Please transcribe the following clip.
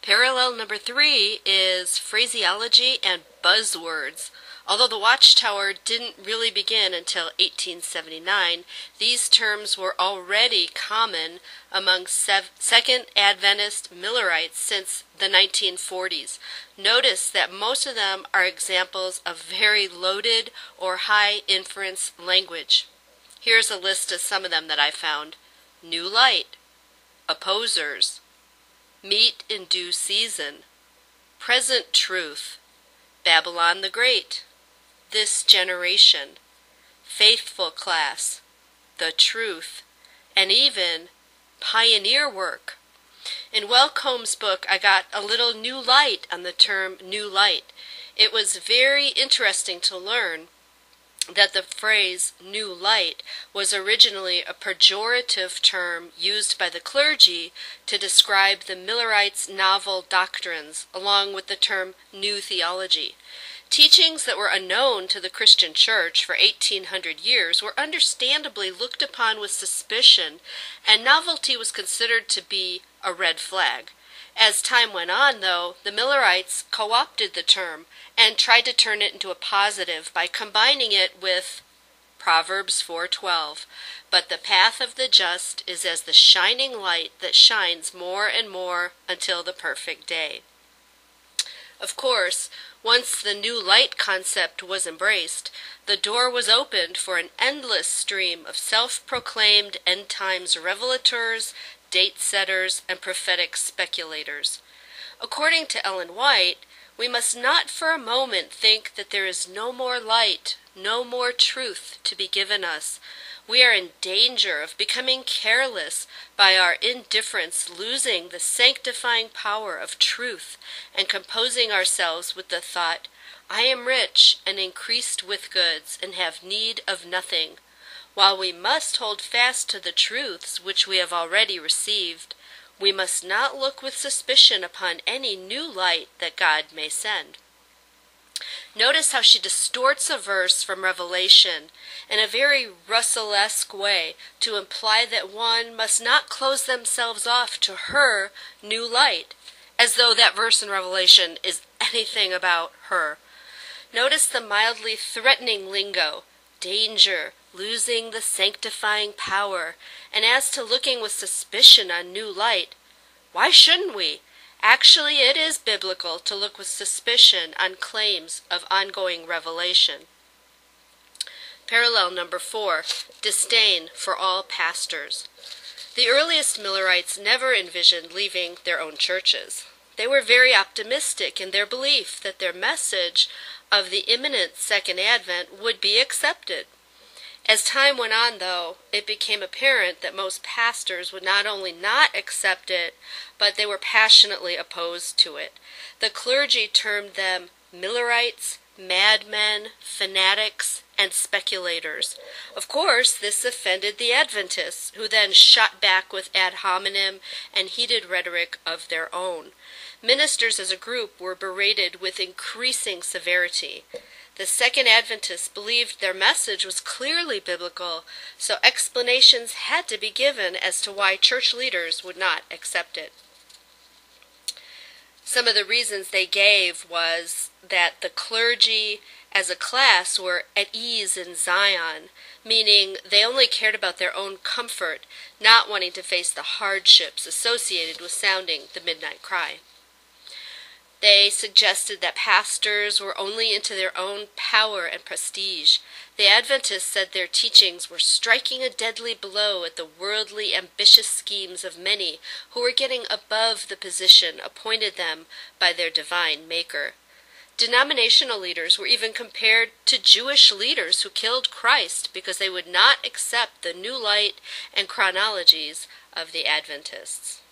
Parallel number 3 is phraseology and buzzwords. Although the Watchtower didn't really begin until 1879, these terms were already common among Second Adventist Millerites since the 1940s. Notice that most of them are examples of very loaded or high inference language. Here's a list of some of them that I found. New light, opposers, meet in due season, present truth, Babylon the Great, this generation, faithful class, the truth, and even pioneer work. In Welcome's book, I got a little new light on the term new light. It was very interesting to learn that the phrase new light was originally a pejorative term used by the clergy to describe the Millerites' novel doctrines, along with the term new theology. Teachings that were unknown to the Christian church for 1800 years were understandably looked upon with suspicion, and novelty was considered to be a red flag. As time went on, though, the Millerites co-opted the term and tried to turn it into a positive by combining it with Proverbs 4:12. But the path of the just is as the shining light that shines more and more until the perfect day. Of course, once the new light concept was embraced, the door was opened for an endless stream of self-proclaimed end times revelators, date setters, and prophetic speculators. According to Ellen White, we must not for a moment think that there is no more light, no more truth to be given us. We are in danger of becoming careless by our indifference, losing the sanctifying power of truth, and composing ourselves with the thought, I am rich and increased with goods, and have need of nothing. While we must hold fast to the truths which we have already received, we must not look with suspicion upon any new light that God may send. Notice how she distorts a verse from Revelation in a very Russell-esque way to imply that one must not close themselves off to her new light, as though that verse in Revelation is anything about her. Notice the mildly threatening lingo, danger, losing the sanctifying power, and as to looking with suspicion on new light, why shouldn't we? Actually, it is biblical to look with suspicion on claims of ongoing revelation. Parallel number 4, disdain for all pastors. The earliest Millerites never envisioned leaving their own churches. They were very optimistic in their belief that their message of the imminent Second Advent would be accepted. As time went on, though, it became apparent that most pastors would not only not accept it, but they were passionately opposed to it. The clergy termed them Millerites, madmen, fanatics, and speculators. Of course, this offended the Adventists, who then shot back with ad hominem and heated rhetoric of their own. Ministers as a group were berated with increasing severity. The Second Adventists believed their message was clearly biblical, so explanations had to be given as to why church leaders would not accept it. Some of the reasons they gave was that the clergy as a class were at ease in Zion, meaning they only cared about their own comfort, not wanting to face the hardships associated with sounding the midnight cry. They suggested that pastors were only into their own power and prestige. The Adventists said their teachings were striking a deadly blow at the worldly, ambitious schemes of many who were getting above the position appointed them by their divine Maker. Denominational leaders were even compared to Jewish leaders who killed Christ because they would not accept the new light and chronologies of the Adventists.